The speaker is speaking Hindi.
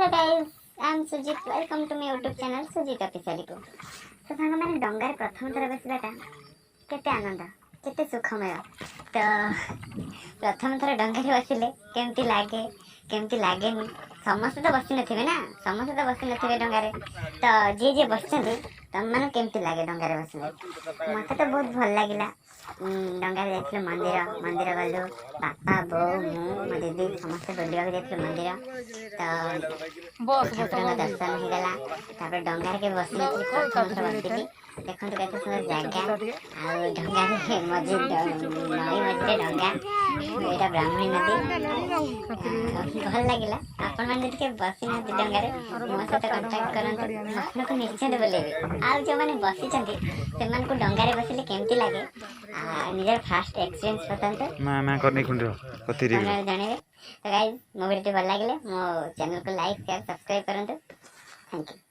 Hello guys, I am Sujeet. Welcome to my YouTube channel Sujeet official को। तो सांग मैंने डंगार प्रथम थर बसवाटा केते आनंद केते सुखमय। तो प्रथम थर डंगार बसिले केमती लागेनी समस्त तो बसी नथिबे ना, समस्त तो बसी नथिबे डंगारे। तो जे जे बसछन्ते तम माने केमती लागे डंगारे बसिले? मते तो बहुत भल लागिला। डंगारे जाइथिलु मंदिर गलु बापा बो मु मो दीदी समस्त बुलिया जाइथिलु मंदिर। तो ठाकुर दर्शन हो गला। तापर डंगार के बसिले प्रथम थर बसिली। देखंतु केते सुंदर जागा आ डंगारे मझी नई मझे डंगा एटा ब्राह्मणी नदी भल लागिला। आपण माने के बसी ना डंगारे मो सहित कांटेक्ट करंतु आपनको निश्चय बोलेबे। आ जो माने बसी छथि सेमान को डंगारे बसिले केमती लागे आ निजर फास्ट एक्सपीरियंस बतांतु ना करनी खुंडियो कथि रे जाने। तो गाइस मो वीडियो भल लागिले मो चैनल को लाइक शेयर सब्सक्राइब करंतु। Thank you.